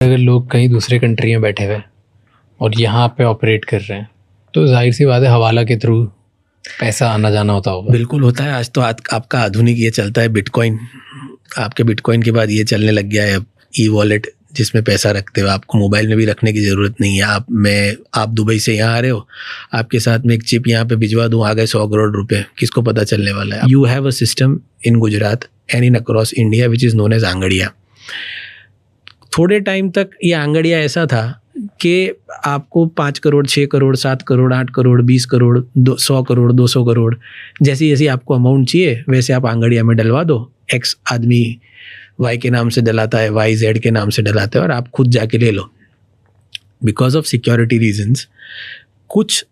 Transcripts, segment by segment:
अगर लोग कहीं दूसरे कंट्री में बैठे हुए और यहाँ पे ऑपरेट कर रहे हैं तो जाहिर सी बात है हवाला के थ्रू पैसा आना जाना होता होगा। बिल्कुल होता है। आज तो आपका आधुनिक ये चलता है बिटकॉइन। आपके बिटकॉइन के बाद ये चलने लग गया है अब ई वॉलेट, जिसमें पैसा रखते हो। आपको मोबाइल में भी रखने की ज़रूरत नहीं है। आप दुबई से यहाँ आ रहे हो, आपके साथ में एक चिप यहाँ पे भिजवा दूँ, आ गए 100 करोड़ रुपए, किसको पता चलने वाला है। You have a system in Gujarat and in across India which is known as Angadia. थोड़े टाइम तक ये आंगड़िया ऐसा था कि आपको 5 करोड़ 6 करोड़ 7 करोड़ 8 करोड़ 20 करोड़ 100 करोड़ 200 करोड़ जैसी जैसी आपको अमाउंट चाहिए वैसे आप आंगड़िया में डलवा दो। एक्स आदमी वाई के नाम से डलाता है, वाई जेड के नाम से डलाता है और आप खुद जाके ले लो। बिकॉज ऑफ सिक्योरिटी रीजंस कुछ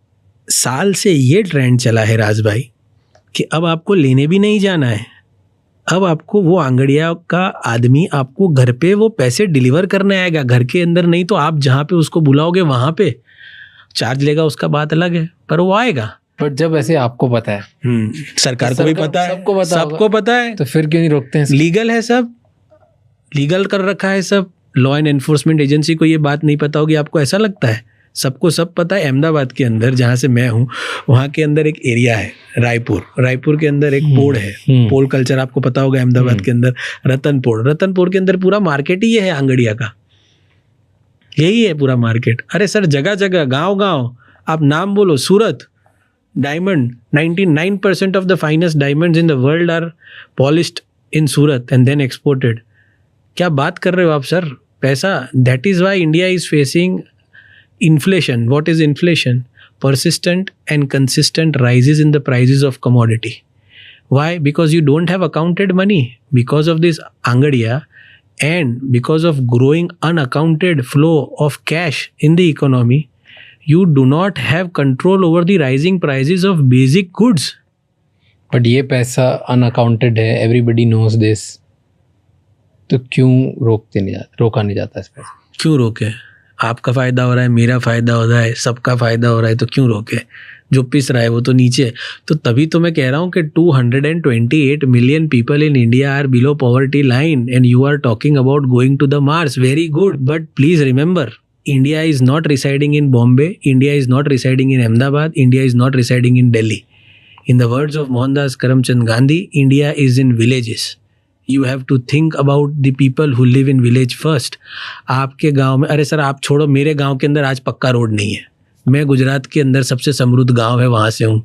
साल से ये ट्रेंड चला है राज भाई कि अब आपको लेने भी नहीं जाना है। अब आपको वो आंगड़िया का आदमी आपको घर पे वो पैसे डिलीवर करने आएगा, घर के अंदर नहीं तो आप जहाँ पे उसको बुलाओगे वहाँ पे चार्ज लेगा, उसका बात अलग है, पर वो आएगा। बट जब ऐसे आपको पता है, सरकार को भी पता है, सबको पता है, तो फिर क्यों नहीं रोकते हैं? लीगल है, सब लीगल कर रखा है सब। लॉ एंड एनफोर्समेंट एजेंसी को ये बात नहीं पता होगी, आपको ऐसा लगता है? सबको सब पता है। अहमदाबाद के अंदर जहाँ से मैं हूँ वहाँ के अंदर एक एरिया है रायपुर के अंदर एक पोड़ है, पोल कल्चर आपको पता होगा। अहमदाबाद के अंदर रतनपुर के अंदर पूरा मार्केट ही ये है आंगड़िया का, यही है पूरा मार्केट। अरे सर जगह जगह गांव आप नाम बोलो, Surat diamond, 99% of the finest diamonds in the world are polished in Surat and then exported. क्या बात कर रहे हो आप सर? पैसा, that is why India is facing inflation. What is inflation? Persistent and consistent rises in the prices of commodity. Why? Because you don't have accounted money. Because of this angadiya and because of growing unaccounted flow of cash in the economy, you do not have control over the rising prices of basic goods. But ये पैसा unaccounted है, everybody knows this. तो क्यों रोका नहीं जाता इस पैसे? क्यों रोके? आपका फ़ायदा हो रहा है, मेरा फ़ायदा हो रहा है, सबका फ़ायदा हो रहा है, तो क्यों रोके? जो पिस रहा है वो तो नीचे है। तो तभी तो मैं कह रहा हूँ कि 228 million people in India are below poverty line and you are talking about going to the Mars. Very good, but please remember, India is not residing in Bombay, India is not residing in Ahmedabad, India is not residing in Delhi. In the words of Mohandas Karamchand Gandhi, India is in villages. You have to think about the people who live in village first. आपके गांव में, अरे sir आप छोड़ो, मेरे गांव के अंदर आज पक्का रोड नहीं है। मैं गुजरात के अंदर सबसे समृद्ध गांव है वहाँ से हूँ।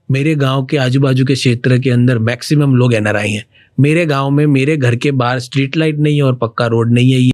मेरे गांव के आजू बाजू के क्षेत्र के अंदर मैक्सिमम लोग NRI हैं। मेरे गांव में मेरे घर के बाहर स्ट्रीट लाइट नहीं है और पक्का रोड नहीं है।